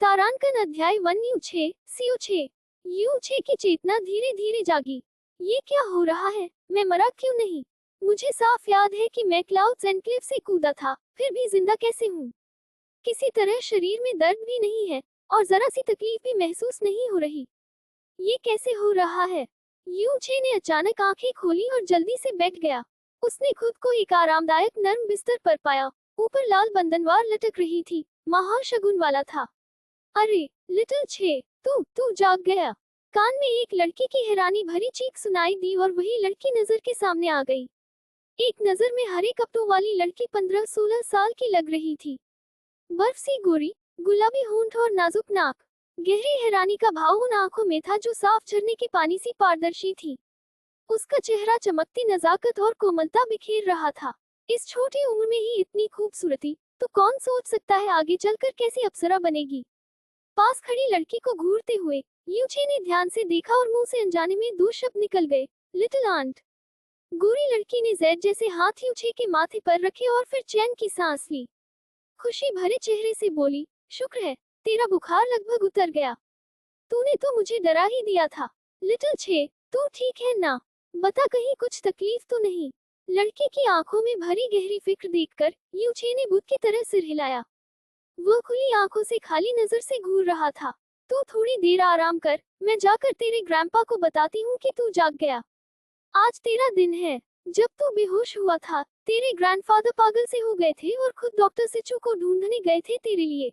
तारांकन अध्याय 1 you 6 CU 6 you 6 की चेतना धीरे धीरे जागी। ये क्या हो रहा है? मैं मरा क्यों नहीं? मुझे साफ याद है कि मैं क्लाउड्स एनक्लेव से कूदा था, फिर भी जिंदा कैसे हूँ? किसी तरह शरीर में दर्द भी नहीं है और जरा सी तकलीफ भी महसूस नहीं हो रही। ये कैसे हो रहा है? यू 6 ने अचानक आंखें खोली और जल्दी से बैठ गया। उसने खुद को एक आरामदायक नर्म बिस्तर पर पाया। ऊपर लाल बंधनवार लटक रही थी, महाशगुन वाला था। अरे लिटिल 6, तू जाग गया। कान में एक लड़की की हैरानी भरी चीख सुनाई दी और वही लड़की नजर के सामने आ गई। एक नजर में हरे कपड़ों वाली लड़की 15-16 साल की लग रही थी। बर्फ सी गोरी, गुलाबी होंठ और नाजुक नाक। गहरी हैरानी का भाव उन आंखों में था जो साफ झरने के पानी सी पारदर्शी थी। उसका चेहरा चमकती नजाकत और कोमलता बिखेर रहा था। इस छोटी उम्र में ही इतनी खूबसूरती, तो कौन सोच सकता है आगे चलकर कैसी अप्सरा बनेगी। पास खड़ी लड़की को घूरते हुए यू 6 ने ध्यान से देखा और मुंह से अनजाने में दो शब्द निकल गए, लिटिल आंट। गोरी लड़की ने जैद जैसे हाथ यू 6 के माथे पर रखे और फिर चैन की सांस ली। खुशी भरे चेहरे से बोली, शुक्र है, तेरा बुखार लगभग उतर गया। तूने तो मुझे डरा ही दिया था। लिटिल 6, तू ठीक है ना? बता, कहीं कुछ तकलीफ तो नहीं? लड़की की आंखों में भरी गहरी फिक्र देखकर यू 6 ने बुत की तरह सिर हिलाया। वो खुली आंखों से खाली नजर से घूर रहा था। तू थोड़ी देर आराम कर, मैं जाकर तेरे ग्रैंपा को बताती हूँ कि तू जाग गया। आज तेरा दिन है। जब तू बेहोश हुआ था, तेरे ग्रैंडफादर पागल से हो गए थे और खुद डॉक्टर सिचू को ढूंढने गए थे तेरे लिए।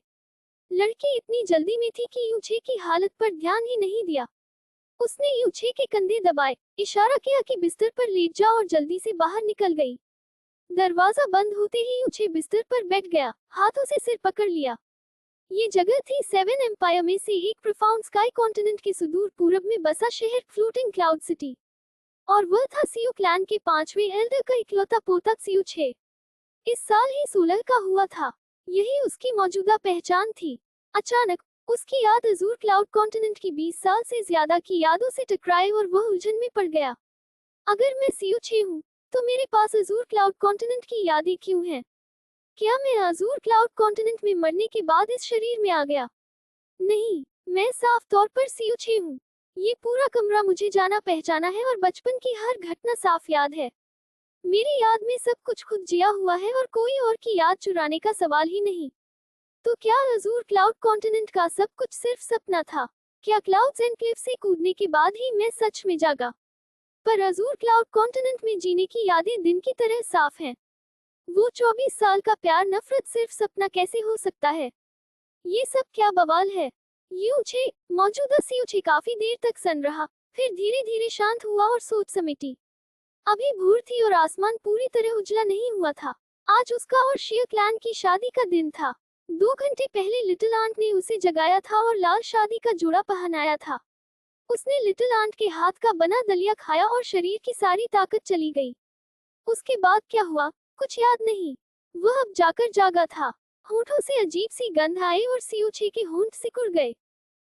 लड़की इतनी जल्दी में थी कि यू 6 की हालत पर ध्यान ही नहीं दिया। उसने यू 6 के कंधे दबाए, इशारा किया कि बिस्तर पर लेट जा और जल्दी से बाहर निकल गई। दरवाजा बंद होते ही यू 6 बिस्तर पर बैठ गया, हाथों से सिर पकड़ लिया। ये जगह थी सेवन एम्पायर में से एक प्रोफाउंड स्काई कॉन्टिनेंट के सुदूर पूरब में बसा शहर फ्लोटिंग क्लाउड सिटी। और वह था सीयू क्लैन के 5वें एल्डर का इकलौता पोता सीयू 6। इस साल ही 16 का हुआ था। यही उसकी मौजूदा पहचान थी। अचानक उसकी याद अजूर क्लाउड कॉन्टिनेंट की 20 साल से ज्यादा की यादों से टकराई और वह उलझन में पड़ गया। अगर मैं सीयू 6 हूँ, तो मेरे पास अजूर क्लाउड कॉन्टिनेंट की यादें क्यों हैं? क्या मैं अजूर क्लाउड कॉन्टिनेंट में मरने के बाद इस शरीर में आ गया? नहीं, मैं साफ तौर पर सीयू 6 हूँ। ये पूरा कमरा मुझे जाना पहचाना है और बचपन की हर घटना साफ याद है। मेरी याद में सब कुछ खुद जिया हुआ है और कोई और की याद चुराने का सवाल ही नहीं। तो क्या अजूर क्लाउड कॉन्टिनेंट का सब कुछ सिर्फ सपना था? क्या क्लाउड्स एनक्लेव से कूदने के बाद ही मैं सच में जागा? पर अजूर क्लाउड कॉन्टिनेंट में जीने की यादें दिन की तरह साफ हैं। वो 24 साल का प्यार नफरत सिर्फ सपना कैसे हो सकता है? ये सब क्या बवाल है? यू 6 मौजूदा सीयू 6 काफी देर तक सन रहा, फिर धीरे धीरे शांत हुआ और सोच समेटी। अभी भोर थी और आसमान पूरी तरह उजला नहीं हुआ था। आज उसका और शिया क्लैन की शादी का दिन था। 2 घंटे पहले लिटिल आंट ने उसे जगाया था और लाल शादी का जोड़ा पहनाया था। उसने लिटिल आंट के हाथ का बना दलिया खाया और शरीर की सारी ताकत चली गई। उसके बाद क्या हुआ, कुछ याद नहीं। वह अब जाकर जागा था। होठों से अजीब सी गंध आई और सीयू 6 के होंठ सिकुड़ गए।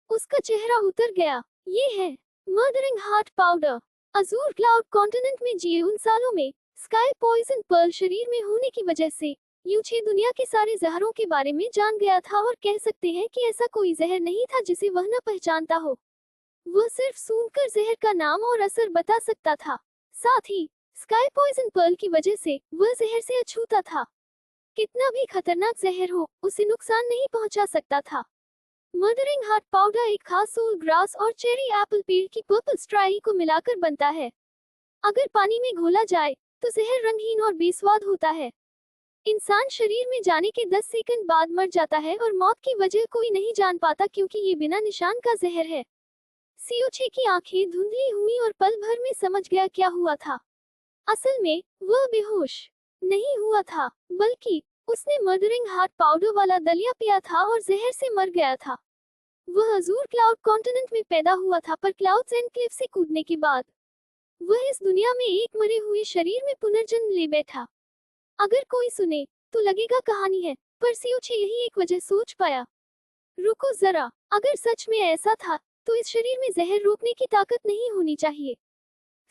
उसका चेहरा उतर गया। ये है murdering heart powder. Azzur cloud continent में जिए उन सालों में स्काई पॉइजन पर्ल शरीर में होने की वजह से यू 6 दुनिया के सारे जहरों के बारे में जान गया था और कह सकते हैं कि ऐसा कोई जहर नहीं था जिसे वह न पहचानता हो। वह सिर्फ सूंघकर जहर का नाम और असर बता सकता था। साथ ही स्काई पॉइजन पर्ल की वजह से वह जहर से अछूता था। कितना भी खतरनाक जहर हो, उसे नुकसान नहीं पहुंचा सकता था। मर्डरिंग हार्ट पाउडर एक खास सोल ग्रास और चेरी एप्पल पेड़ की पर्पल स्ट्राई को मिलाकर बनता है। अगर पानी में घोला जाए तो जहर रंगहीन और बेस्वाद होता है। इंसान शरीर में जाने के 10 सेकंड बाद मर जाता है और मौत की वजह कोई नहीं जान पाता क्योंकि ये बिना निशान का जहर है। सीयू 6 की आंखें धुंधली हुई और पल भर में समझ गया क्या हुआ था। असल में वह बेहोश नहीं हुआ था, बल्कि उसने मर्डरिंग हार्ट पाउडर वाला दलिया पिया था और जहर से मर गया था। वह अजूर क्लाउड कॉन्टिनेंट में पैदा हुआ था, पर क्लाउड्स एनक्लेव से कूदने के बाद वह इस दुनिया में एक मरे हुए शरीर में पुनर्जन्म ले बैठा। अगर कोई सुने तो लगेगा कहानी है, पर सीयू 6 यही एक वजह सोच पाया। रुको जरा, अगर सच में ऐसा था तो इस शरीर में जहर रोकने की ताकत नहीं होनी चाहिए।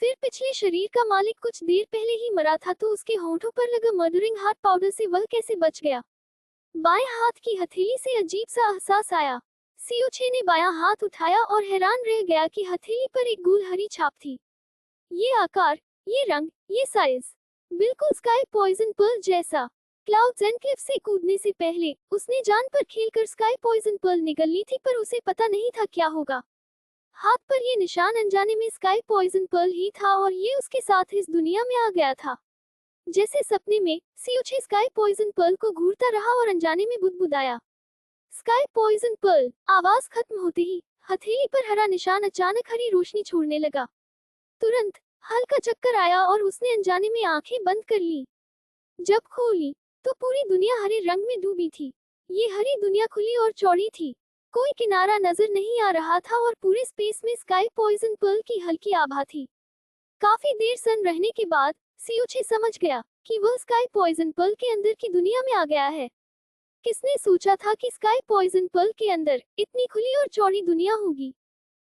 फिर पिछले शरीर का मालिक कुछ देर पहले ही मरा था, तो उसके होंठों पर लगा मर्डरिंग हार्ट पाउडर से वह कैसे बच गया? बाएं हाथ की हथेली से अजीब सा एहसास आया। सीओ 6 ने बायां हाथ उठाया और हैरान रह गया कि हथेली पर एक गोल हरी छाप थी। ये आकार, ये रंग, ये साइज, बिल्कुल स्काई पॉइजन पर्ल जैसा। क्लाउड्स एनक्लेव से कूदने से पहले उसने जान पर खेलकर स्काई पॉइजन पर्ल निगल ली थी, पर उसे पता नहीं था क्या होगा। हाथ पर ये निशान अनजाने में स्काई पॉइजन पर्ल ही था और ये उसके साथ इस दुनिया में आ गया था। जैसे सपने में सीओ 6 स्काई पॉइजन पर्ल को घूरता रहा और अनजाने में बुदबुदाया, स्काई पॉइजन पर्ल। आवाज खत्म होते ही हथेली पर हरा निशान अचानक हरी रोशनी छोड़ने लगा। तुरंत हल्का चक्कर आया और उसने अनजाने में आंखें बंद कर ली। जब खोली तो पूरी दुनिया हरे रंग में डूबी थी। ये हरी दुनिया खुली और चौड़ी थी, कोई किनारा नजर नहीं आ रहा था और पूरे स्पेस में स्काई पॉइजन पर्ल की हल्की आभा थी। काफी देर सन रहने के बाद सीओ 6 समझ गया कि वह स्काई पॉइजन पर्ल के अंदर की दुनिया में आ गया है। किसने सोचा था कि स्काई पॉइजन पर्ल के अंदर इतनी खुली और चौड़ी दुनिया होगी।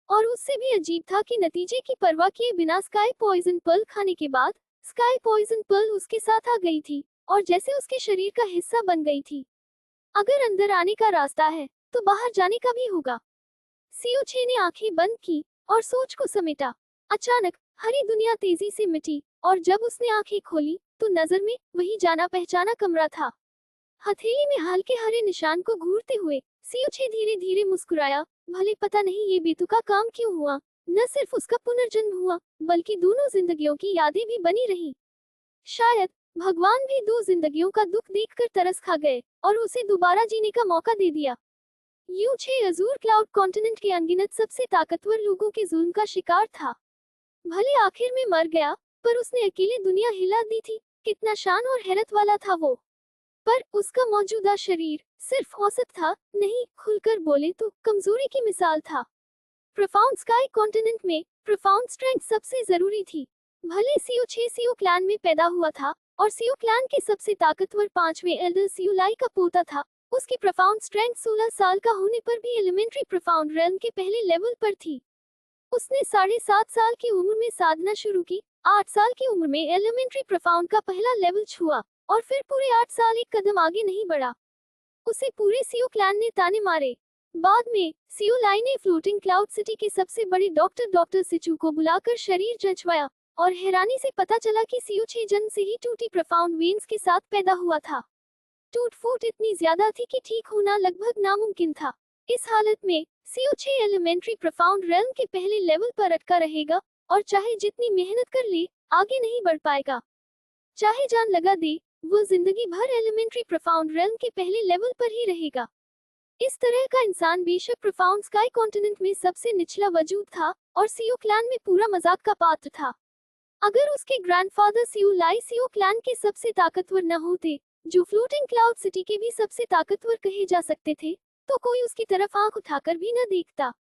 और उससे भी अजीब था कि नतीजे की परवाह किए बिना स्काई पॉइजन पर्ल खाने के बाद स्काई पॉइजन पर्ल उसके साथ आ गई थी और जैसे उसके शरीर का हिस्सा बन गई थी। अगर अंदर आने का रास्ता है तो बाहर जाने का भी होगा। सीओ 6 ने आंखें बंद की और सोच को समेटा। अचानक हरी दुनिया तेजी से मिटी और जब उसने आंखें खोली तो नजर में वही जाना पहचाना कमरा था। हथेली में हल्के हरे निशान को घूरते हुए सीओ 6 धीरे धीरे मुस्कुराया। भले पता नहीं ये बेतुका काम क्यों हुआ, न सिर्फ उसका पुनर्जन्म हुआ बल्कि दोनों जिंदगियों की यादें भी बनी रही। शायद भगवान भी दो जिंदगियों का दुख देखकर तरस खा गए और उसे दोबारा जीने का मौका दे दिया। यू 6 अजूर क्लाउड कॉन्टिनेंट के अनगिनत सबसे ताकतवर लोगों के जुल्म का शिकार था। भले आखिर में मर गया, पर उसने अकेले दुनिया हिला दी थी। कितना शान और हैरत वाला था वो। पर उसका मौजूदा शरीर सिर्फ औसत था, नहीं, खुलकर बोले तो कमजोरी की मिसाल था। प्रोफाउंड स्काई कॉन्टिनेंट में प्रोफाउंड स्ट्रेंथ सबसे जरूरी थी। भले सीओ 6 सीओ क्लैन में पैदा हुआ था और सीओ क्लैन के सबसे ताकतवर पांचवें एल्डर सीओ लाई का पोता था, उसकी प्रोफाउंड स्ट्रेंथ 16 साल का होने पर भी एलिमेंट्री प्रोफाउंड रेल्म के पहले लेवल पर थी। उसने 7.5 साल की उम्र में साधना शुरू की, 8 साल की उम्र में एलिमेंट्री प्रोफाउंड का पहला लेवल छुआ और फिर पूरे 8 साल एक कदम आगे नहीं बढ़ा। उसे पूरे सीओ क्लैन ने ताने मारे। बाद में सीओ लाई ने फ्लोटिंग क्लाउड सिटी के सबसे बड़े डॉक्टर सिचू को बुलाकर शरीर जंचवाया और हैरानी से पता चला कि सीओ 6 जन्म से ही टूटी प्रोफाउंड वेन्स के साथ पैदा हुआ था। टूट फूट इतनी ज्यादा थी कि ठीक होना लगभग नामुमकिन था। इस हालत में सीओ 6 एलिमेंट्री प्रोफाउंड रेल्म के पहले लेवल पर अटका रहेगा और चाहे जितनी मेहनत कर ले, आगे नहीं बढ़ पाएगा। चाहे जान लगा दे, वो जिंदगी भर एलिमेंट्री प्रोफाउंड रेल्म के पहले लेवल पर ही रहेगा। इस तरह का इंसान बेशक प्रोफाउंड स्काई कॉन्टिनेंट में सबसे निचला वजूद था और सीओ क्लैन में पूरा मजाक का पात्र था। अगर उसके ग्रैंडफादर सीओ लाई सीओ क्लैन के सबसे ताकतवर न होते, जो फ्लोटिंग क्लाउड सिटी के भी सबसे ताकतवर कहे जा सकते थे, तो कोई उसकी तरफ आंख उठाकर भी न देखता।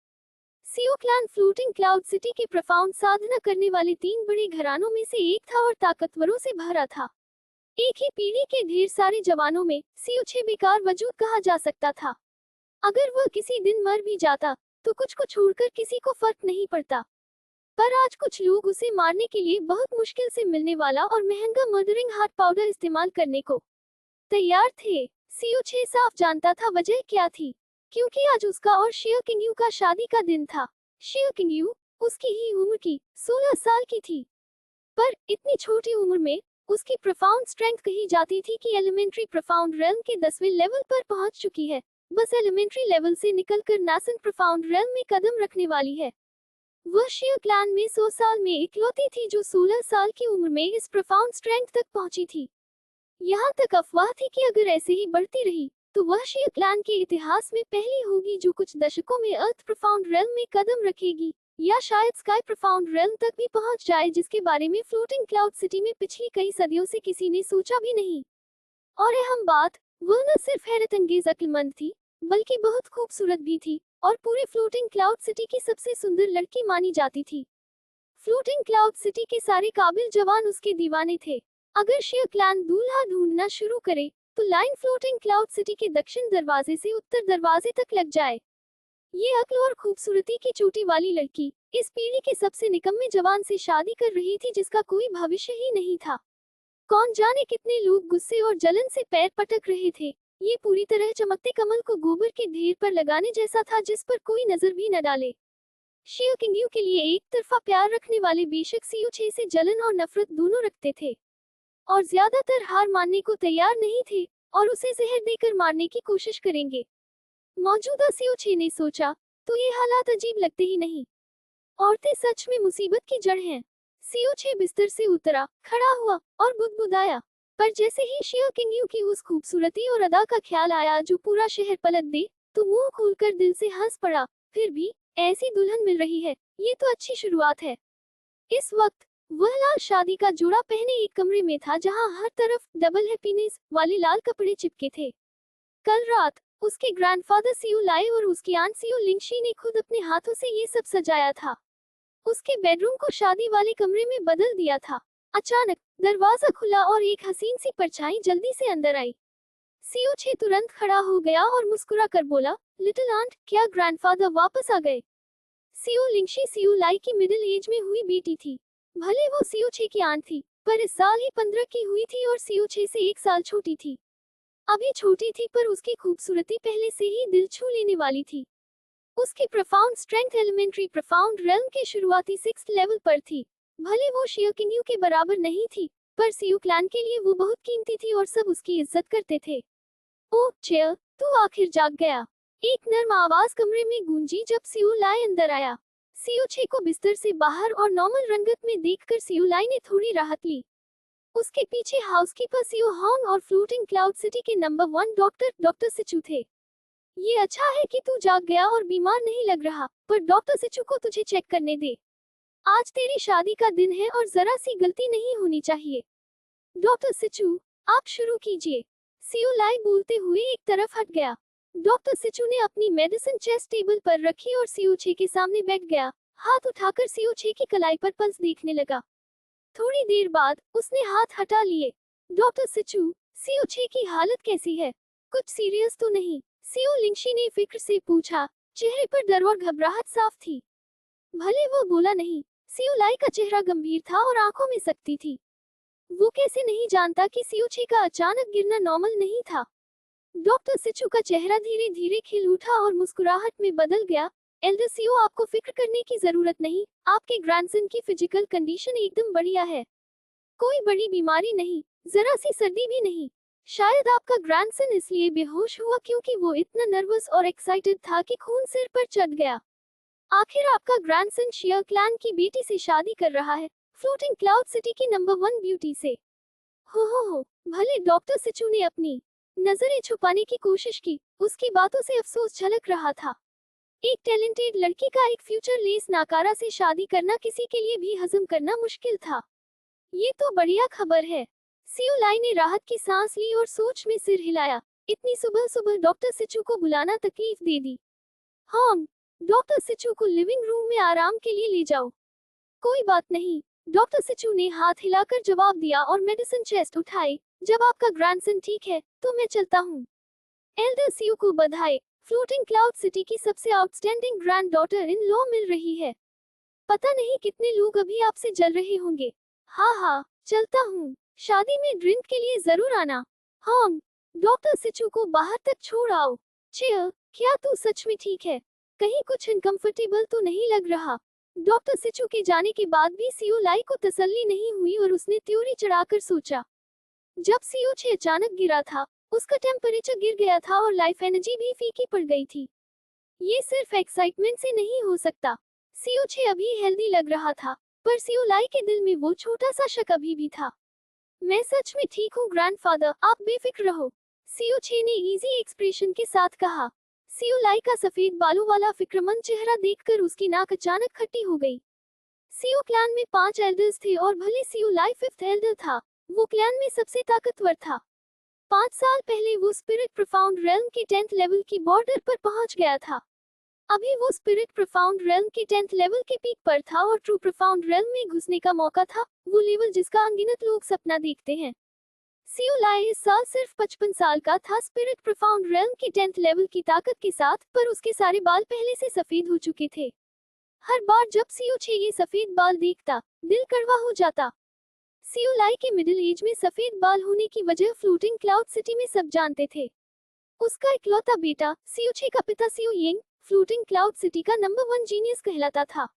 CO clan floating cloud city के प्रोफाउंड साधना करने वाले 3 बड़े घरानों में से एक था और ताकतवरों से भरा था। एक ही पीढ़ी के ढेर सारे जवानों में सीओ 6 बेकार वजूद कहा जा सकता था। अगर वह किसी दिन मर भी जाता तो कुछ को छोड़कर किसी को फर्क नहीं पड़ता। पर आज कुछ लोग उसे मारने के लिए बहुत मुश्किल से मिलने वाला और महंगा मर्डरिंग हार्ट पाउडर इस्तेमाल करने को तैयार थे। सीओ 6 साफ जानता था वजह क्या थी, क्योंकि आज उसका और शिया किंगयू का शादी का दिन था। शिया किंगयू उसकी ही उम्र की 16 साल की थी, पर इतनी छोटी उम्र में उसकी प्रोफाउंड स्ट्रेंथ कही जाती थी कि एलिमेंट्री प्रोफाउंड रेल्म के 10वें लेवल पर पहुंच चुकी है। बस एलिमेंट्री लेवल से निकलकर नासेंट प्रोफाउंड रेल्म में कदम रखने वाली है। वह शिया क्लैन में 100 साल में इकलौती थी जो 16 साल की उम्र में इस प्रोफाउंड स्ट्रेंथ तक पहुंची थी। यहाँ तक अफवाह थी कि अगर ऐसे ही बढ़ती रही तो वह शिया क्लैन के इतिहास में पहली होगी जो कुछ दशकों में अर्थ प्रोफाउंड रेल्म में कदम रखेगी, या शायद स्काई प्रोफाउंड रेल्म तक भी पहुंच जाए, जिसके बारे में फ्लोटिंग क्लाउड सिटी में पिछली कई सदियों से किसी ने सोचा भी नहीं। और अहम बात, वह न सिर्फ हैरत अंगेज अक्लमंद थी बल्कि बहुत खूबसूरत भी थी और पूरे फ्लोटिंग क्लाउड सिटी की सबसे सुंदर लड़की मानी जाती थी। फ्लोटिंग क्लाउड सिटी के सारे काबिल जवान उसके दीवाने थे। अगर शिया क्लैन दूल्हा ढूंढना शुरू करे तो लाइन फ्लोटिंग क्लाउड सिटी के दक्षिण दरवाजे से उत्तर दरवाजे तक लग जाए। ये अक्ल और खूबसूरती की चोटी वाली लड़की इस पीढ़ी के सबसे निकम्मे जवान से शादी कर रही थी जिसका कोई भविष्य ही नहीं था। कौन जाने कितने लोग गुस्से और जलन से पैर पटक रहे थे। ये पूरी तरह चमकते कमल को गोबर के ढेर पर लगाने जैसा था जिस पर कोई नजर भी न डाले। शियो किंगयू के लिए एक तरफा प्यार रखने वाले बेशक CO6 से जलन और नफरत दोनों रखते थे और ज्यादातर हार मानने को तैयार नहीं थे और उसे जहर देकर मारने की कोशिश करेंगे। मौजूदा CO6 ने सोचा, तो ये हालात अजीब लगते ही नहीं। औरतें सच में मुसीबत की जड़ हैं। CO6 बिस्तर से उतरा, खड़ा हुआ और बुदबुदाया। पर जैसे ही शियो किंगयू की उस खूबसूरती और अदा का ख्याल आया जो पूरा शहर पलट दे, तो मुंह खोलकर दिल से हंस पड़ा। फिर भी ऐसी दुल्हन मिल रही है, ये तो अच्छी शुरुआत है। इस वक्त वह लाल शादी का जोड़ा पहने एक कमरे में था जहां हर तरफ डबल हैप्पीनेस वाले लाल कपड़े चिपके थे। कल रात उसके ग्रैंडफादर सियो लाए और उसकी आंट सियो लिंगशी ने खुद अपने हाथों से ये सब सजाया था। उसके बेडरूम को शादी वाले कमरे में बदल दिया था। अचानक दरवाजा खुला और एक हसीन सी परछाई जल्दी से अंदर आई। CO6 तुरंत खड़ा हो गया और मुस्कुरा कर बोला, लिटिल आंट, क्या ग्रैंडफादर वापस आ गए? सियो लिंगशी सियो लाई की मिडिल एज में हुई बेटी थी। भले वो CO6 की आंट थी, पर इस साल ही 15 की हुई थी और CO6 से 1 साल छोटी थी। अभी छोटी थी पर उसकी खूबसूरती पहले से ही दिल छू लेने वाली थी। उसकी profound strength elementary profound realm के शुरुआती 6th लेवल पर थी। भले वो शियो किंगयू के बराबर नहीं थी, पर सियो क्लैन के लिए वो बहुत कीमती थी और सब उसकी इज्जत करते थे। ओह चेयर, तू आखिर जाग गया। एक नर्म आवाज कमरे में गूंजी जब सियो लाई अंदर आया। CO6 को बिस्तर से बाहर और नॉर्मल रंगत में देखकर सियो लाई ने थोड़ी राहत ली। उसके पीछे हाउसकीपर सियो होंग और फ्लोटिंग क्लाउड सिटी के नंबर 1 डॉक्टर सिचू थे। ये अच्छा है कि तू जाग गया और बीमार नहीं लग रहा, पर डॉक्टर सिचू को तुझे चेक करने दे। आज तेरी शादी का दिन है और जरा सी गलती नहीं होनी चाहिए। डॉक्टर सिचू, आप शुरू कीजिए। सियो लाई बोलते हुए एक तरफ हट गया। डॉक्टर सिचू ने अपनी मेडिसिन चेस्ट टेबल पर रखी और CO6 के सामने बैठ गया। हाथ उठाकर CO6 की कलाई पर पल्स देखने लगा। थोड़ी देर बाद उसने हाथ हटा लिए। डॉक्टर सिचू, CO6 की हालत कैसी है? कुछ सीरियस तो नहीं? सियो लिंगशी ने फिक्र से पूछा। चेहरे पर डर और घबराहट साफ थी। भले वो बोला नहीं, सियो लाई का चेहरा गंभीर था और आंखों में सख्ती थी। वो कैसे नहीं जानता कि CO6 का अचानक गिरना नॉर्मल नहीं था। डॉक्टर सिचू का चेहरा धीरे धीरे खिल उठा और मुस्कुराहट में बदल गया। एल्डर सियो, आपको फिक्र करने की जरूरत नहीं, आपके ग्रैंडसन की फिजिकल कंडीशन एकदम बढ़िया है। कोई बड़ी बीमारी नहीं, जरा सी सर्दी भी नहीं। शायद आपका ग्रैंडसन इसलिए बेहोश हुआ क्योंकि वो इतना नर्वस और एक्साइटेड था कि खून सिर पर चढ़ गया। आखिर आपका ग्रैंडसन शियर क्लैन की बेटी से शादी कर रहा है, फ्लोटिंग क्लाउड सिटी की नंबर 1 ब्यूटी से। हो, भले डॉक्टर सिचू ने अपनी नजरें छुपाने की कोशिश की, उसकी बातों से अफसोस झलक रहा था। एक टैलेंटेड लड़की का एक फ्यूचर लेस नाकारा से शादी करना किसी के लिए भी हजम करना मुश्किल था। ये तो बढ़िया खबर है। सियो लाई ने राहत की सांस ली और सोच में सिर हिलाया। इतनी सुबह सुबह डॉक्टर सिचू को बुलाना तकलीफ दे दी। हाँ, डॉक्टर सिचू को लिविंग रूम में आराम के लिए ले जाओ। कोई बात नहीं, डॉक्टर सिचू ने हाथ हिलाकर जवाब दिया और मेडिसिन चेस्ट उठाई। जब आपका ग्रैंडसन ठीक है, तो मैं चलता हूँ। एल्डर सियो को बधाई, फ्लोटिंग क्लाउड सिटी की सबसे outstanding granddaughter in law मिल रही है। पता नहीं कितने लोग अभी आपसे जल रहे होंगे। हाँ, चलता हूँ। शादी में ड्रिंक के लिए जरूर आना। हाँ, डॉक्टर सिचू को बाहर तक छोड़ आओ। चेयर, क्या तू सच में ठीक है? कहीं कुछ अनकंफर्टेबल तो नहीं लग रहा? डॉक्टर सिचू के जाने के बाद भी सियो लाई को तसल्ली नहीं हुई और उसने त्योरी चढ़ाकर सोचा। जब CO6 अचानक गिरा था, उसका टेम्परेचर गिर गया था और लाइफ एनर्जी भी फीकी पड़ गई थी। ये सिर्फ एक्साइटमेंट से नहीं हो सकता। CO6 अभी हेल्दी लग रहा था, पर सियो लाई के दिल में वो छोटा सा शक अभी भी था। मैं सच में ठीक हूँ ग्रैंडफादर, आप बेफिक्र रहो, CO6 ने इजी एक्सप्रेशन के साथ कहा। सियो लाई का सफेद बालों वाला फिक्रमंद चेहरा देखकर उसकी नाक अचानक खट्टी हो गई। सियो क्लैन में 5 एल्डर्स थे और भले सियो लाई 5th एल्डर था, वो क्लैन में सबसे ताकतवर था। 5 साल पहले वो स्पिरिट प्रोफाउंड रेल्म के 10th लेवल की बॉर्डर पर पहुंच गया था। अभी वो स्पिरिट प्रोफाउंड रेल्म के 10th लेवल के पीक पर था और ट्रू प्रोफाउंड रेल्म में घुसने का मौका था, वो लेवल जिसका अनगिनत लोग सपना देखते हैं। सियो लाई इस साल सिर्फ 55 साल का था स्पिरिट प्रोफाउंड रेल्म के 10th लेवल की ताकत के साथ, पर उसके सारे बाल पहले से सफेद हो चुके थे। हर बार जब CO6 ये सफेद बाल देखता, दिल कड़वा हो जाता। सियो लाई के मिडिल एज में सफेद बाल होने की वजह फ्लोटिंग क्लाउड सिटी में सब जानते थे। उसका इकलौता बेटा सीओ6 का पिता CO Ying floating cloud city का नंबर 1 जीनियस कहलाता था।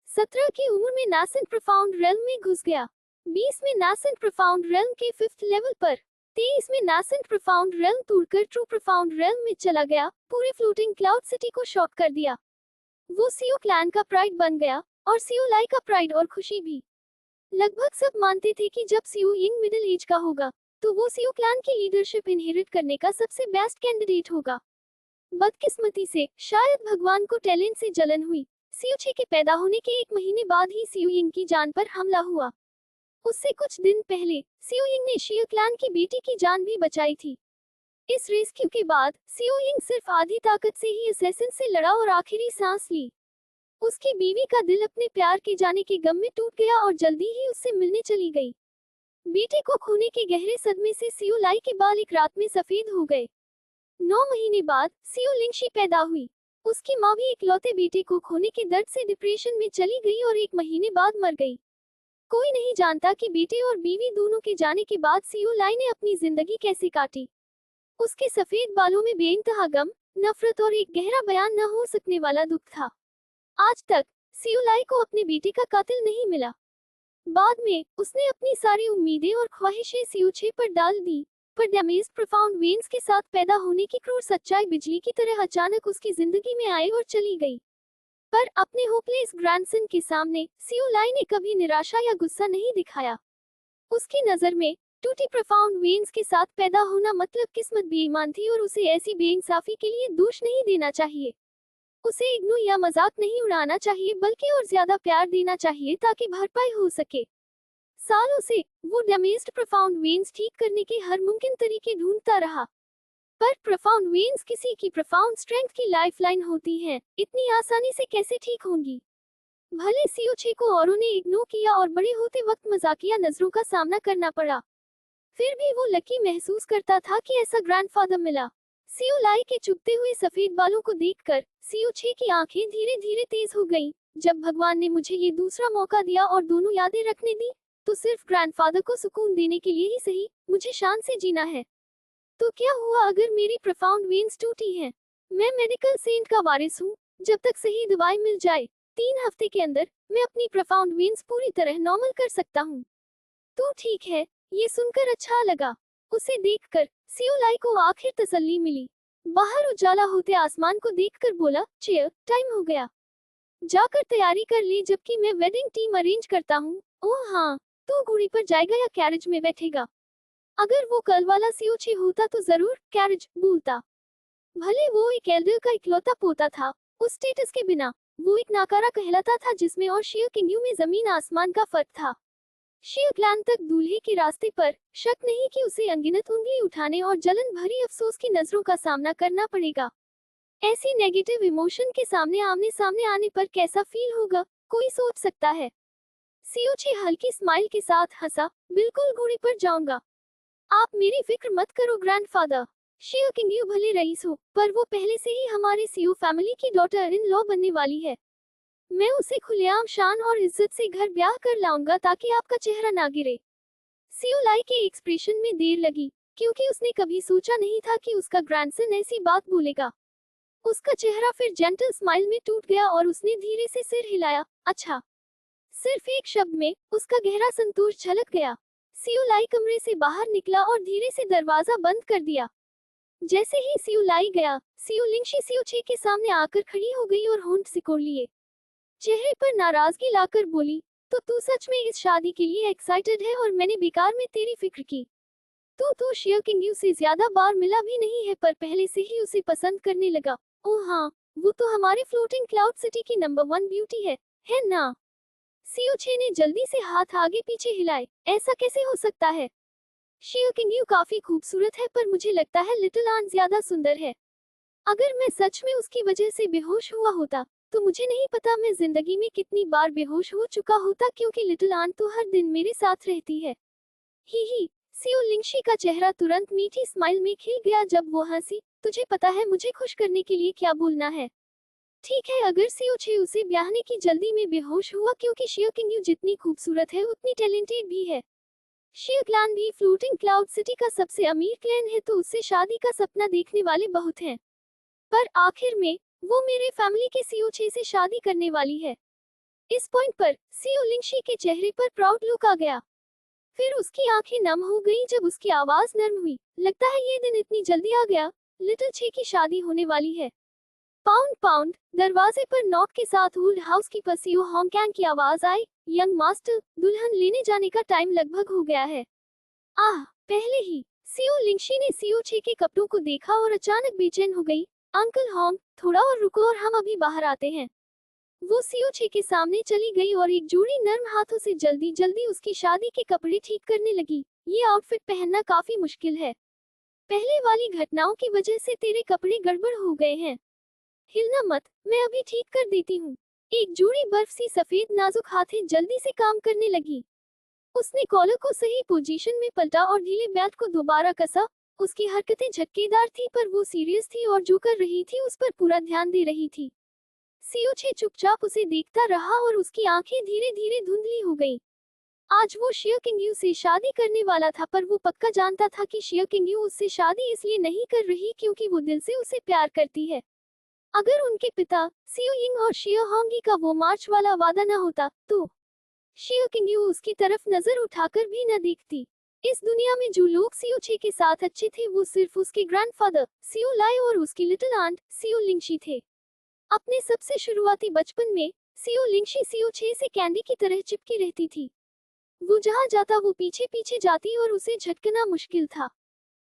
17 की उम्र में नासेंट प्रोफाउंड रेल्म में घुस गया। 20 में नासेंट प्रोफाउंड रेल्म के 5th लेवल पर। 23 में नासेंट प्रोफाउंड रेल्म तोड़कर ट्रू प्रोफाउंड रेल्म में चला गया, पूरे फ्लोटिंग क्लाउड सिटी को शॉक कर दिया। वो सीओ क्लैन का प्राइड बन गया और सीओ लाई का प्राइड और खुशी भी। लगभग सब मानते थे कि जब सीओ यिंग मिडिल एज का होगा तो वो सीओ क्लैन की लीडरशिप इनहेरिट करने का सबसे बेस्ट कैंडिडेट होगा। बदकिस्मती से शायद भगवान को टैलेंट से जलन हुई। सीओ6 के पैदा होने के 1 महीने बाद ही सीओ यिंग की जान पर हमला हुआ। उससे कुछ दिन पहले सीओ यिंग ने शिया क्लैन की बेटी की जान भी बचाई थी। इस रेस्क्यू के बाद सीओ यिंग सिर्फ आधी ताकत से ही असैसिन से लड़ा और आखिरी सांस ली। उसकी बीवी का दिल अपने प्यार के जाने के गम में टूट गया और जल्दी ही उससे मिलने चली गई। बेटे को खोने के गहरे सदमे से सीओ लाई के बाल एक रात में सफेद हो गए। 9 महीने बाद सीओ लिंगशी पैदा हुई। उसकी माँ भी इकलौते बेटे को खोने के दर्द से डिप्रेशन में चली गई और 1 महीने बाद मर गई। कोई नहीं जानता कि बेटे और बीवी दोनों के जाने के बाद सीओ लाई ने अपनी जिंदगी कैसे काटी। उसके सफेद बालों में बेइंतहा गम, नफरत और एक गहरा बयान न हो सकने वाला दुख था। आज तक सीओ लाई को अपने बेटे का कातिल नहीं मिला। बाद में उसने अपनी सारी उम्मीदें और ख्वाहिशें सीओ6 पर डाल दी, पर डैमेज्ड प्रोफाउंड वेन्स के साथ पैदा होने की क्रूर सच्चाई बिजली की तरह अचानक उसकी जिंदगी में आई और चली गई। पर अपने होपलेस ग्रैंडसन के सामने सीओ लाई ने कभी निराशा या गुस्सा नहीं दिखाया। उसकी नजर में टूटी प्रोफाउंड वेन्स के साथ पैदा होना मतलब किस्मत बेईमान थी और उसे ऐसी बेइंसाफी के लिए दोष नहीं देना चाहिए। उसे इग्नोर या मजाक नहीं उड़ाना चाहिए बल्कि और ज्यादा प्यार देना चाहिए ताकि भरपाई हो सके। सालों से वो डैमेज्ड प्रोफाउंड वेन्स ठीक करने के हर मुमकिन तरीके ढूंढता रहा, पर प्रोफाउंड वेन्स किसी की प्रोफाउंड स्ट्रेंथ की लाइफलाइन होती हैं, इतनी आसानी से कैसे ठीक होंगी। भले सीओ6 को औरों ने इग्नोर किया और बड़े होते वक्त मजाकिया नजरों का सामना करना पड़ा, फिर भी वो लकी महसूस करता था कि ऐसा ग्रैंडफादर मिला। सीओ लाई के चुभते हुए सफेद बालों को देखकर सीओ6 की आंखें धीरे धीरे तेज हो गईं। जब भगवान ने मुझे ये दूसरा मौका दिया और दोनों यादें रखने दी, तो सिर्फ ग्रैंडफादर को सुकून देने के लिए ही सही, मुझे शान से जीना है। तो क्या हुआ अगर मेरी प्रोफाउंड वेन्स टूटी हैं? मैं मेडिकल सेंट का वारिस हूँ। जब तक सही दवाई मिल जाए, 3 हफ्ते के अंदर मैं अपनी प्रोफाउंड वेन्स पूरी तरह नॉर्मल कर सकता हूँ। तो ठीक है, ये सुनकर अच्छा लगा। उसे देखकर सीओ लाई को आखिर तसल्ली मिली। बाहर उजाला होते आसमान को देखकर बोला, चेयर, टाइम हो गया। जाकर तैयारी कर ली जबकि मैं वेडिंग टीम अरेंज करता हूँ। ओह हाँ, तू घोड़ी पर जाएगा या कैरेज में बैठेगा? अगर वो कल वाला सीओ6 होता तो जरूर कैरेज बोलता। भले वो एक एल्डर का इकलौता पोता था, उस स्टेटस के बिना वो एक नाकारा कहलाता था जिसमें और शिया किंगयू में जमीन आसमान का फर्क था। शिया क्लैन तक दूल्हे के रास्ते पर शक नहीं कि उसे अनगिनत उंगली उठाने और जलन भरी अफसोस की नजरों का सामना करना पड़ेगा। ऐसी नेगेटिव इमोशन के सामने आमने सामने आने पर कैसा फील होगा, कोई सोच सकता है। सीओ6 हल्की स्माइल के साथ हंसा, बिल्कुल घोड़े पर जाऊंगा। आप मेरी फिक्र मत करो ग्रैंडफादर। शिया किंगयू भले रईस हो, पर वो पहले से ही हमारे सीओ फैमिली की डॉटर इन लॉ बनने वाली है। मैं उसे खुलेआम शान और इज्जत से घर ब्याह कर लाऊंगा ताकि आपका चेहरा ना गिरे। सीओ लाई के एक्सप्रेशन में देर लगी, क्योंकि उसने कभी सोचा नहीं था कि उसका ग्रैंडसन ऐसी बात बोलेगा। उसका चेहरा फिर जेंटल स्माइल में टूट गया और उसने धीरे से सिर हिलाया। अच्छा। सिर्फ एक शब्द में उसका गहरा संतोष झलक गया। सीओ लाई कमरे से बाहर निकला और धीरे से दरवाजा बंद कर दिया। जैसे ही सीओ लाई गया, सीओ लिंगशी सीओ6 के सामने आकर खड़ी हो गई और होंठ सिकोड़ लिए। चेहरे पर नाराजगी लाकर बोली, तो तू सच में इस शादी के लिए एक्साइटेड है और मैंने बेकार में तेरी फिक्र की। तू तो शिया किंगयू से ज्यादा बार मिला भी नहीं है पर पहले से ही उसे पसंद करने लगा। ओह हाँ, वो तो हमारे फ्लोटिंग क्लाउड सिटी की नंबर 1 ब्यूटी है ना? सीओ6 ने जल्दी से हाथ आगे पीछे हिलाए। ऐसा कैसे हो सकता है? शिया किंगयू काफी खूबसूरत है पर मुझे लगता है लिटिल आन ज्यादा सुंदर है। अगर मैं सच में उसकी वजह से बेहोश हुआ होता तो मुझे नहीं पता मैं जिंदगी में कितनी बार बेहोश हो चुका होता, क्योंकि लिटिल आन तो हर दिन मेरे साथ रहती है। ही सीओ लिंगशी का चेहरा तुरंत मीठी स्माइल में खिल गया जब वो हंसी। तुझे पता है मुझे खुश करने के लिए क्या बोलना है? ठीक है, अगर सीओ6 उसे ब्याहने की जल्दी में बेहोश हुआ क्योंकि शिया किंगयू जितनी खूबसूरत है उतनी टैलेंटेड भी है। शिया क्लैन भी फ्लोटिंग क्लाउड सिटी का सबसे अमीर क्लैन है, तो उससे शादी का सपना देखने वाले बहुत हैं। पर आखिर में वो मेरे फैमिली के सीओ 6 से शादी करने वाली है। इस पॉइंट पर सीओ लिंगशी के चेहरे पर प्राउड लुक आ गया। फिर उसकी आंखें नम हो गईं जब उसकी आवाज नर्म हुई। लगता है ये दिन इतनी जल्दी आ गया, लिटिल 6 की शादी होने वाली है। पाउंड पाउंड, दरवाजे पर नॉक के साथ ओल्ड हाउसकीपर सीओ होंगकैंग की आवाज आई। यंग मास्टर, दुल्हन लेने जाने का टाइम लगभग हो गया है। आह, पहले ही। सीओ लिंगशी ने सीओ 6 के कपड़ों को देखा और अचानक बेचैन हो गई। अंकल होंग, थोड़ा और रुको और हम अभी बाहर आते हैं। वो सीओ 6 के सामने चली गई और एक जोड़ी नर्म हाथों से जल्दी जल्दी उसकी शादी के कपड़े ठीक करने लगी। ये आउटफिट पहनना काफी मुश्किल है। पहले वाली घटनाओं की वजह से तेरे कपड़े गड़बड़ हो गए हैं। हिलना मत, मैं अभी ठीक कर देती हूँ। एक जोड़ी बर्फ सी सफेद नाजुक हाथें जल्दी से काम करने लगी। उसने कॉलर को सही पोजीशन में पलटा और ढीले बेल्ट को दोबारा कसा। उसकी हरकतें झटकेदार थी, पर वो सीरियस थी और जो कर रही थी उस पर पूरा ध्यान दे रही थी। सीओ 6 चुपचाप उसे देखता रहा और उसकी आंखें धीरे धीरे धुंधली हो गईं। आज वो शिया किंगयू से शादी करने वाला था, पर वो पक्का जानता था कि शिया किंगयू उससे शादी इसलिए नहीं कर रही क्योंकि वो दिल से उसे प्यार करती है। अगर उनके पिता सीओ यिंग और शिया होंगी का वो मार्च वाला वादा न होता, तो शिया किंगयू उसकी तरफ नजर उठाकर भी न देखती। इस दुनिया में जो लोग सीओ 6 के साथ अच्छे थे वो सिर्फ उसके ग्रैंडफादर सीओ लाई और उसकी लिटिल आंट सीओ लिंगशी थे। अपने सबसे शुरुआती बचपन में सीओ लिंगशी सीओ 6 से कैंडी की तरह चिपकी रहती थी। वो जहाँ जाता वो पीछे पीछे जाती और उसे झटकना मुश्किल था।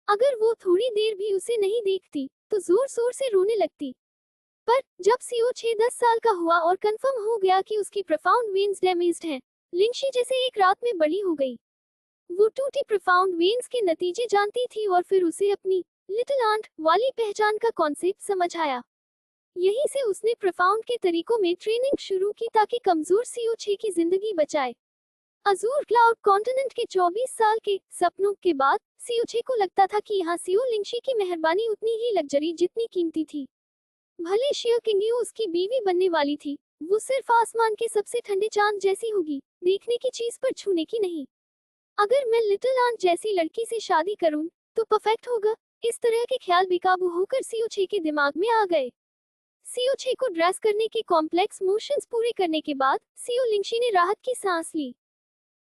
अगर वो थोड़ी देर भी उसे नहीं देखती तो जोर जोर से रोने लगती। पर जब सीओ 6 10 साल का हुआ और कंफर्म हो गया कि उसकी प्रोफाउंड वेन्स डैमेज्ड हैं, लिंगशी जैसे एक रात में बड़ी हो गई। वो टूटी प्रोफाउंड वेन्स के नतीजे जानती थी और फिर उसे अपनी लिटिल आंट वाली पहचान का कॉन्सेप्ट समझ आया। यहीं से उसने प्रोफाउंड के तरीकों में ट्रेनिंग शुरू की ताकि कमजोर सीओ 6 की जिंदगी बचाए। अजूर क्लाउड कॉन्टिनेंट के 24 साल के सपनों के बाद सीओ 6 को लगता था कि यहाँ सीओ लिंगशी की मेहरबानी उतनी ही लग्जरी जितनी कीमती थी। भले शिया किंगयू उसकी बीवी बनने वाली थी, वो सिर्फ आसमान के सबसे ठंडे चांद जैसी होगी, देखने की चीज पर छूने की नहीं। अगर मैं लिटिल आंट जैसी लड़की से शादी करूं, तो परफेक्ट होगा। इस तरह के ख्याल बेकाबू होकर सीओ 6 के दिमाग में आ गए। सीओ 6 को ड्रेस करने के कॉम्प्लेक्स मोशंस पूरे करने के बाद सीओ लिंगशी ने राहत की सांस ली।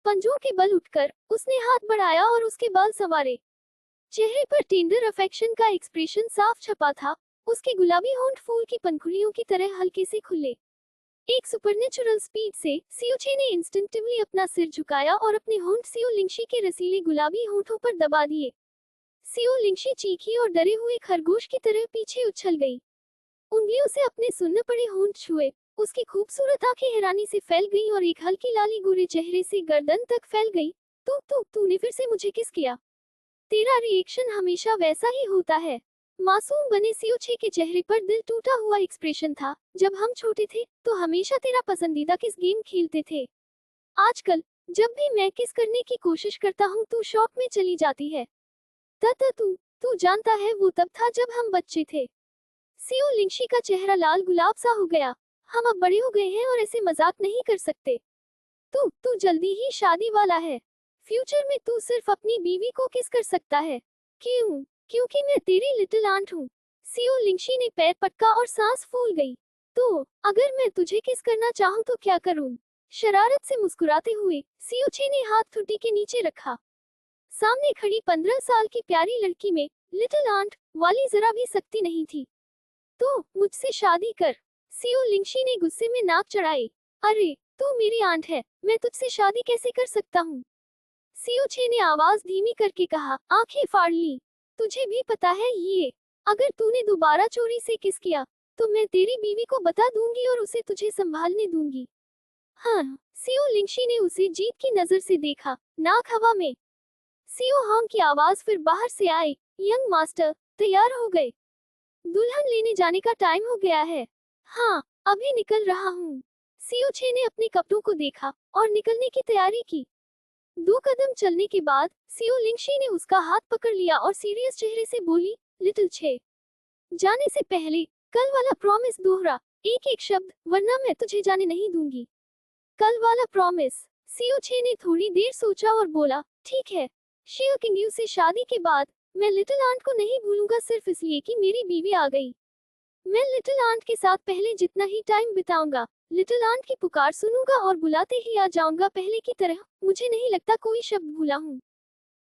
पंजों के बल उठकर उसने हाथ बढ़ाया और उसके बाल संवारे। चेहरे पर टेंडर अफेक्शन का एक्सप्रेशन साफ छपा था। उसके गुलाबी होंठ फूल की पंखुड़ियों की तरह हल्के से खुले। एक सुपरनेचुरल स्पीड से सीओ 6 ने इंस्टिंक्टिवली अपना सिर झुकाया और अपने होंठ सीओ लिंगशी के रसीले गुलाबी होंठों पर दबा दिए। सीओ लिंगशी चीखी और डरे हुए खरगोश की तरह पीछे उछल गई। उंगलियों से अपने सुन्न पड़े होंठ छुए। उसकी खूबसूरत आंखें हैरानी से फैल गईं और एक हल्की लाली गोरे चेहरे से गर्दन तक फैल गई। तूने फिर से मुझे किस किया? तेरा रिएक्शन हमेशा वैसा ही होता है। मासूम बने सीओ 6 के चेहरे पर दिल टूटा हुआ एक्सप्रेशन था। जब हम छोटे थे तो हमेशा तेरा पसंदीदा किस गेम खेलते थे। आजकल जब भी मैं किस करने की कोशिश करता हूँ तू शॉक में चली जाती है। तू तू जानता है वो तब था जब हम बच्चे थे। सीओ लिंगशी का चेहरा लाल गुलाब सा हो गया। हम अब बड़े हो गए हैं और ऐसे मजाक नहीं कर सकते। तू जल्दी ही शादी वाला है। फ्यूचर में तू सिर्फ अपनी बीवी को किस कर सकता है। क्यों? क्योंकि मैं तेरी लिटिल आंट हूँ। सीओ लिंगशी ने पैर पटका और सांस फूल गई। तो अगर मैं तुझे किस करना चाहूँ तो क्या करूँ? शरारत से मुस्कुराते हुए सीओ 6 ने हाथ ठुड्डी के नीचे रखा। सामने खड़ी 15 साल की प्यारी लड़की में लिटिल आंट वाली जरा भी सख्ती नहीं थी। तो मुझसे शादी कर। सीओ लिंगशी ने गुस्से में नाक चढ़ाई। अरे, तू मेरी आंट है, मैं तुझसे शादी कैसे कर सकता हूँ? सीओ 6 ने आवाज धीमी करके कहा, आंखें फाड़ ली। तुझे भी पता है ये, अगर तूने दोबारा चोरी से किस किया तो मैं तेरी बीवी को बता दूंगी और उसे तुझे संभालने दूंगी। हाँ। सीओ लिंगशी ने उसे जीत की नजर से देखा, नाक हवा में। सीओ होंग की आवाज फिर बाहर से आई, यंग मास्टर, तैयार हो गए? दुल्हन लेने जाने का टाइम हो गया है। हाँ, अभी निकल रहा हूँ। सीओ 6 ने अपने कपड़ों को देखा और निकलने की तैयारी की। 2 कदम चलने के बाद सीओ लिंगशी ने उसका हाथ पकड़ लिया और सीरियस चेहरे से बोली, लिटिल 6, जाने से पहले कल वाला प्रॉमिस दोहरा, एक एक शब्द, वरना मैं तुझे जाने नहीं दूंगी। कल वाला प्रॉमिस। सीओ छे ने थोड़ी देर सोचा और बोला, ठीक है, शियो किंग्यू से शादी के बाद मैं लिटिल आंट को नहीं भूलूंगा सिर्फ इसलिए कि मेरी बीवी आ गई। मैं लिटिल आंट के साथ पहले जितना ही टाइम बिताऊंगा, लिटिल आंट की पुकार सुनूंगा और बुलाते ही आ जाऊंगा पहले की तरह। मुझे नहीं लगता कोई शब्द भूला हूँ।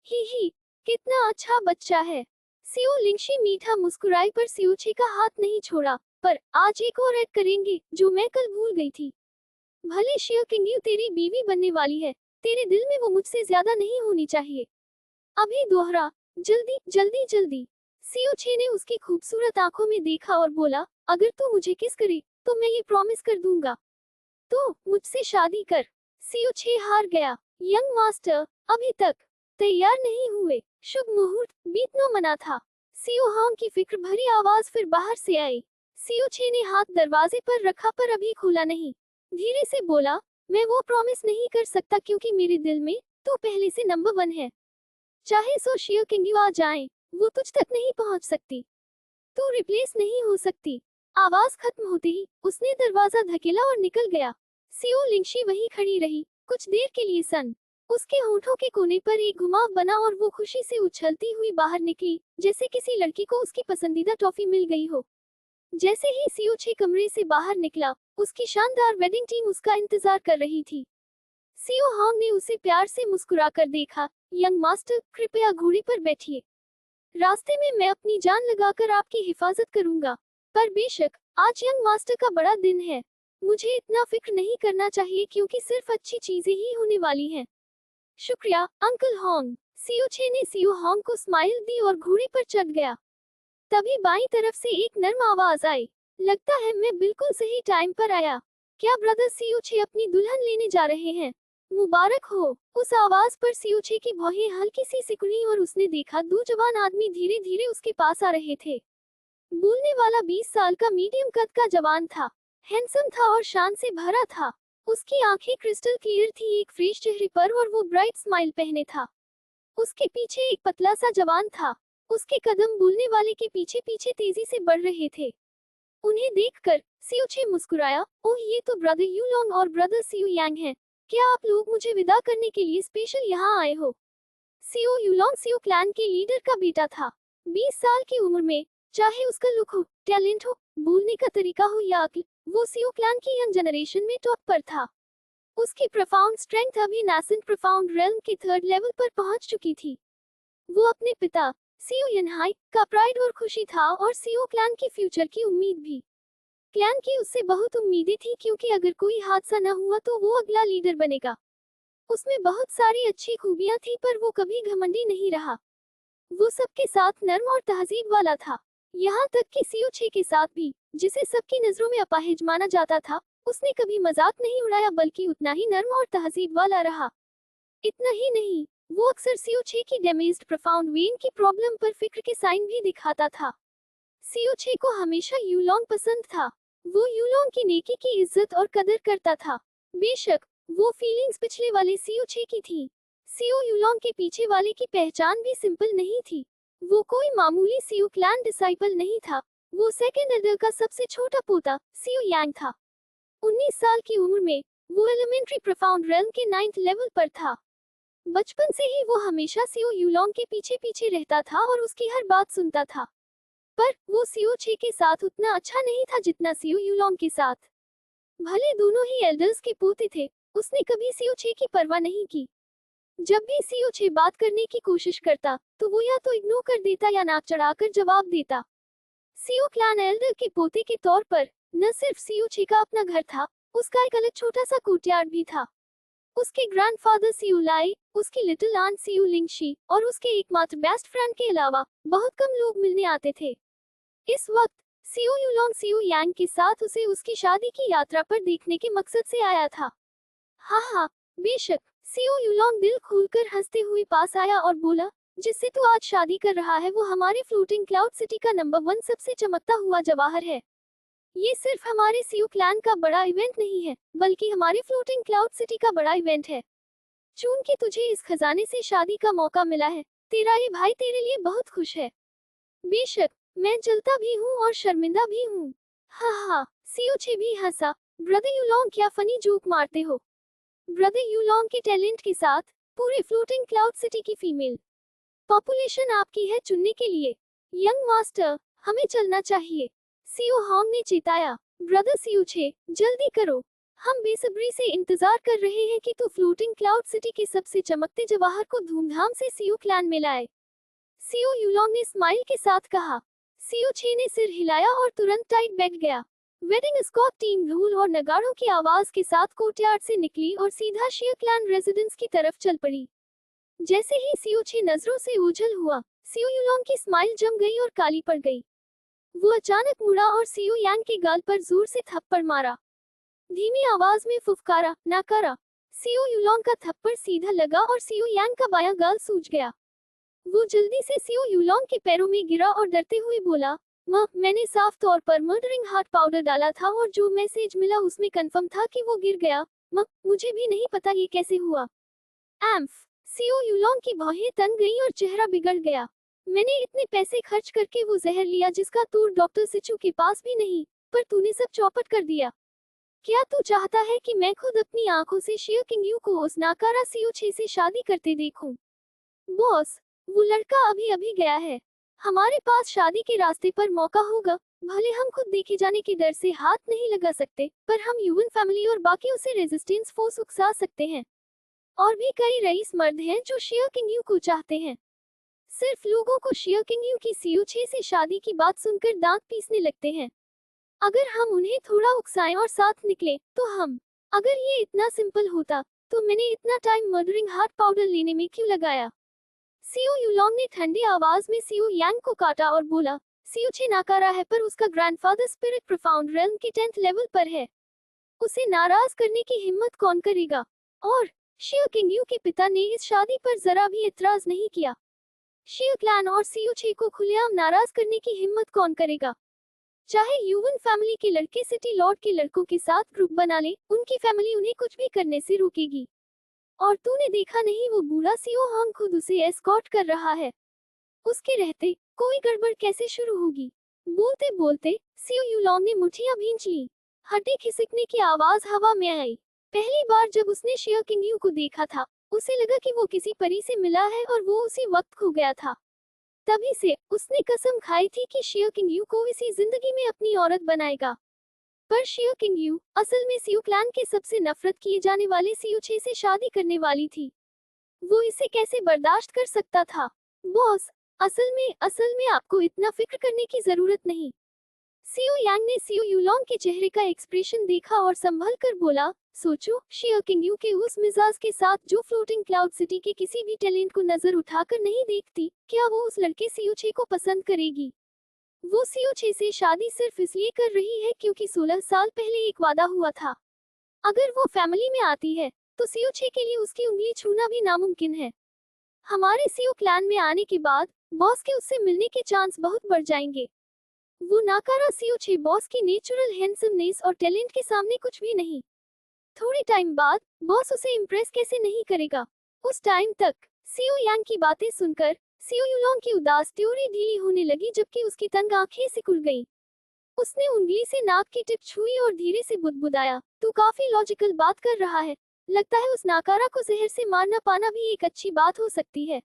ही, कितना अच्छा बच्चा है। सियो लिंगशी मीठा मुस्कुराई पर सियो छे का हाथ नहीं छोड़ा। पर आज एक और ऐड करेंगे जो मैं कल भूल गई थी। भले शियो किंग्यू तेरी बीवी बनने वाली है, तेरे दिल में वो मुझसे ज्यादा नहीं होनी चाहिए। अभी दोहरा, जल्दी जल्दी जल्दी। सियो छे ने उसकी खूबसूरत आंखों में देखा और बोला, अगर तू मुझे किस करे तो मैं ये प्रॉमिस कर दूंगा। तो मुझसे शादी कर। सियो छे हार गया। यंग मास्टर अभी तक तैयार नहीं हुए। शुभ मुहूर्त बीतनो मना था। सियो हांग की फिक्र भरी आवाज फिर बाहर से आई। सियो छे ने हाथ दरवाजे पर रखा पर अभी खोला नहीं। धीरे से बोला, मैं वो प्रॉमिस नहीं कर सकता क्योंकि मेरे दिल में तो पहले से नंबर 1 है। चाहे सो शियो किंग्यू आ जाए, वो तुझ तक नहीं पहुंच सकती। तू रिप्लेस नहीं हो सकती। आवाज खत्म होते ही उसने दरवाजा धकेला और निकल गया। सियो लिंगशी वहीं खड़ी रही कुछ देर के लिए सन। उसके होठों के कोने पर एक घुमाव बना और वो खुशी से उछलती हुई बाहर निकली, जैसे किसी लड़की को उसकी पसंदीदा टॉफी मिल गई हो। जैसे ही सियो छे कमरे से बाहर निकला, उसकी शानदार वेडिंग टीम उसका इंतजार कर रही थी। सियो हांग ने उसे प्यार से मुस्कुराकर देखा। यंग मास्टर, कृपया घोड़े पर बैठिए। रास्ते में मैं अपनी जान लगाकर आपकी हिफाजत करूंगा। पर बेशक आज यंग मास्टर का बड़ा दिन है। मुझे इतना फिक्र नहीं करना चाहिए क्योंकि सिर्फ अच्छी चीजें ही होने वाली हैं। शुक्रिया अंकल होंग। सियो छे ने सियो होंग को स्माइल दी और घोड़े पर चढ़ गया। तभी बाईं तरफ से एक नर्म आवाज आई, लगता है मैं बिल्कुल सही टाइम पर आया। क्या ब्रदर सियो छे अपनी दुल्हन लेने जा रहे हैं? मुबारक हो। उस आवाज पर सियो छे की भौहें हल्की सी सिकुड़ी और उसने देखा दो जवान आदमी धीरे धीरे उसके पास आ रहे थे। बोलने वाला 20 साल का मीडियम कद का जवान था। हैंडसम था और शान से भरा था। उसकी आंखें क्रिस्टल क्लियर थी एक फ्रेश चेहरे पर और वो ब्राइट स्माइल पहने था। उसके पीछे एक पतला सा जवान था। उसके कदम बोलने वाले के पीछे पीछे तेजी से बढ़ रहे थे। उन्हें देखकर सियो छे मुस्कुराया, ओह ये तो ब्रदर यू लोंग और ब्रदर सियो यांग हैं। क्या आप लोग मुझे विदा करने के लिए स्पेशल यहाँ आए हो? सियो यूलोंग सियो क्लैन के लीडर का बेटा था। 20 साल की उम्र में, चाहे उसका लुक हो, टैलेंट हो, बोलने का तरीका हो या अक्ल, वो सियो क्लैन की यंग जनरेशन में टॉप पर था। उसकी प्रोफाउंड स्ट्रेंथ अभी नासेंट प्रोफाउंड रेल्म के 3rd लेवल पर पहुंच चुकी थी। वो अपने पिता सियो यनहाई का प्राइड और खुशी था और सियो क्लैन की फ्यूचर की उम्मीद भी। क्लैन की उससे बहुत उम्मीदें थी क्योंकि अगर कोई हादसा न हुआ तो वो अगला लीडर बनेगा। उसमें बहुत सारी अच्छी खूबियां थी पर वो कभी घमंडी नहीं रहा। वो सबके साथ नर्म और तहजीब वाला था। यहाँ तक कि सियो छे के साथ भी, जिसे सबकी नजरों में अपाहिज माना जाता था, उसने कभी मजाक नहीं उड़ाया बल्कि उतना ही नर्म और तहजीब वाला रहा। इतना ही नहीं, वो अक्सर सियो छे की डैमेज्ड प्रोफाउंड वेन की प्रॉब्लम पर फिक्र के साइन भी दिखाता था। सियो छे को हमेशा यूलोंग पसंद था। वो यूलोंग की नेकी की इज्जत और कदर करता था। बेशक वो फीलिंग्स पिछले वाले सियो छे की थी। सियो यूलोंग के पीछे वाले की पहचान भी सिंपल नहीं थी। वो कोई मामूली सियो क्लैन डिसाइपल नहीं था। वो सेकंड एल्डर का सबसे छोटा पोता सियो यांग था। 19 साल की उम्र में वो एलिमेंट्री प्रोफाउंड रेल्म के 9th लेवल पर था। बचपन से ही वो हमेशा सियो यूलोंग के पीछे पीछे रहता था और उसकी हर बात सुनता था। पर वो सियो छे के साथ उतना अच्छा नहीं था जितना सियो यूलोंग के साथ। भले दोनों ही एल्डर्स के पोते थे, उसने कभी सियो छे की परवाह नहीं की। जब भी सियो छे बात करने की कोशिश करता, तो वो या तो इग्नोर कर देता या नाक चढ़ाकर जवाब देता। सियो क्लैन एल्डर के पोते के तौर पर न सिर्फ सियो छे का अपना घर था, उसका एक अलग छोटा सा कोर्टयार्ड भी था। उसके ग्रैंडफादर सियो लाई, उसकी लिटिल आंट सियो लिंगशी और उसके एकमात्र बेस्ट फ्रेंड के अलावा बहुत कम लोग मिलने आते थे। इस वक्त सियो यूलोंग सियो यांग के साथ उसे उसकी शादी की यात्रा पर देखने के मकसद से आया था। हाँ, बेशक। सियो यूलोंग दिल खोलकर हंसते हुए पास आया और बोला, जिससे तू आज शादी कर रहा है वो हमारे फ्लोटिंग क्लाउड सिटी का नंबर 1 सबसे चमकता हुआ जवाहर है। ये सिर्फ हमारे सियो क्लैन का बड़ा इवेंट नहीं है, बल्कि हमारे फ्लोटिंग क्लाउड सिटी का बड़ा इवेंट है। चूंकि तुझे इस खजाने से शादी का मौका मिला है, तेरा ये भाई तेरे लिए बहुत खुश है। बेशक मैं जलता भी हूँ और शर्मिंदा भी हूँ। हाँ, सियो छे भी हंसा, ब्रदर यूलोंग क्या फनी जोक मारते हो। ब्रदर यूलोंग के टैलेंट के साथ पूरे फ्लोटिंग क्लाउड सिटी की फीमेल पॉपुलेशन आपकी है चुनने के लिए। यंग मास्टर, हमें चलना चाहिए, सीओ होंग ने चेताया। ब्रदर सीओ छे, जल्दी करो, हम बेसब्री से इंतजार कर रहे हैं कि तू फ्लोटिंग क्लाउड सिटी के सबसे चमकते जवाहर को धूमधाम से सीओ क्लैन में लाए। सीओ यूलोंग ने स्माइल के साथ कहा। सीओ छे ने सिर हिलाया और तुरंत टाइट बैठ गया। वेडिंग स्कॉट टीम धूल और नगाड़ों की आवाज के साथ कोर्टयार्ड से निकली और सीधा शिया क्लैन रेजिडेंस की तरफ चल पड़ी। जैसे ही सीओ छे नजरों से ओझल हुआ, सीओ यूलोंग की स्माइल जम गई और काली पड़ गई। वो अचानक मुड़ा और सीओ यांग के गाल पर जोर से थप्पड़ मारा। धीमी आवाज में फुफकारा, नाकारा। सीओ यूलोंग का थप्पड़ सीधा लगा और सीओ यांग का बायां गाल सूज गया। वो जल्दी से सीओ यूलोंग के पैरों में गिरा और डरते हुए बोला, मैंने साफ तौर पर मर्डरिंग हार्ट पाउडर डाला था और जो मैसेज मिला उसमें कंफर्म था कि वो गिर गया। मुझे भी नहीं पता ये कैसे हुआ। एम्फ, सीओ यूलोंग की भौहें तन गई और चेहरा बिगड़ गया। मैंने इतने पैसे खर्च करके वो जहर लिया जिसका तूर डॉक्टर सिचू के पास भी नहीं, पर तूने सब चौपट कर दिया। क्या तू चाहता है कि मैं खुद अपनी आंखों से शिया किंगयू को उस नाकारा सीओ छे से शादी करते देखूं? बॉस, वो लड़का अभी अभी गया है। हमारे पास शादी के रास्ते पर मौका होगा। भले हम खुद देखे जाने के डर से हाथ नहीं लगा सकते, पर हम यूवन फैमिली और बाकियों से रेजिस्टेंस फोर्स उकसा सकते हैं। और भी कई रईस मर्द हैं जो शिया किंगयू को चाहते हैं। सिर्फ लोगों को शिया किंगयू की सीओ छे से शादी की बात सुनकर दांत पीसने लगते हैं। अगर हम उन्हें थोड़ा उकसाएं और साथ निकले, तो हम। अगर ये इतना सिंपल होता, तो मैंने इतना टाइम मर्डरिंग हार्ट पाउडर लेने में क्यों लगाया? सीओ यूलोंग ने ठंडी आवाज में सीओ यांग को काटा और बोला, सीओ छे नाकारा है पर उसका ग्रैंडफादर स्पिरिट प्रोफाउंड रेल्म के 10th लेवल पर है। उसे नाराज करने की हिम्मत कौन करेगा? और शिया किंगयू के पिता ने इस शादी पर जरा भी इतराज नहीं किया। शिया क्लैन और सीओ छे को खुलेआम नाराज करने की हिम्मत कौन करेगा? चाहे यूवन फैमिली के लड़के सिटी लॉर्ड के लड़कों के साथ ग्रुप बना ले, उनकी फैमिली उन्हें कुछ भी करने से रोकेगी। और तूने देखा नहीं, वो बूढ़ा सीओ होंग खुद उसे एस्कॉर्ट कर रहा है। उसके रहते कोई गड़बड़ कैसे शुरू होगी? बोलते बोलते सीओ यूलोंग ने मुठ्ठियां भींच ली। हड्डी खिसकने की आवाज हवा में आई। पहली बार जब उसने शिया किंगयू को देखा था, उसे लगा कि वो किसी परी से मिला है और वो उसी वक्त खो गया था। तभी से उसने कसम खाई थी कि शिया किंगयू को इसी जिंदगी में अपनी औरत बनाएगा। पर शिया किंगयू असल में सीओ क्लैन के सबसे नफरत किए जाने वाले सीओ छे से शादी करने वाली थी। वो इसे कैसे बर्दाश्त कर सकता था? बॉस, असल में आपको इतना फिक्र करने की जरूरत नहीं। सीओ यांग ने सीओ यूलोंग के चेहरे का एक्सप्रेशन देखा और संभल कर बोला, सोचो, शिया किंगयू के उस मिजाज के साथ जो फ्लोटिंग क्लाउड सिटी के किसी भी टैलेंट को नजर उठाकर नहीं देखती, क्या वो उस लड़के सीओ छे को पसंद करेगी? वो सीओ छे से शादी सिर्फ इसलिए कर रही है क्योंकि 16 साल पहले एक वादा हुआ था। अगर वो फैमिली में आती है, तो सीओ छे के लिए उसकी उंगली छूना भी नामुमकिन है। हमारे सीओ क्लैन में आने के बाद बॉस के उससे मिलने के चांस बहुत बढ़ जाएंगे। वो नाकारा सीओ छे बॉस की नेचुरल हैंडसमनेस और टैलेंट के सामने कुछ भी नहीं। थोड़ी टाइम बाद बॉस उसे इम्प्रेस कैसे नहीं करेगा? उस टाइम तक सीओ यांग की बातें सुनकर सीओ यूलोंग की उदास त्योरी ढीली होने लगी, जबकि उसकी तंग आंखें सिकुड़ गईं। उसने उंगली से नाक की टिप छुई और धीरे से बुदबुदाया, तू काफी लॉजिकल बात कर रहा है। लगता है उस नाकारा को जहर से मारना पाना भी एक अच्छी बात हो सकती है।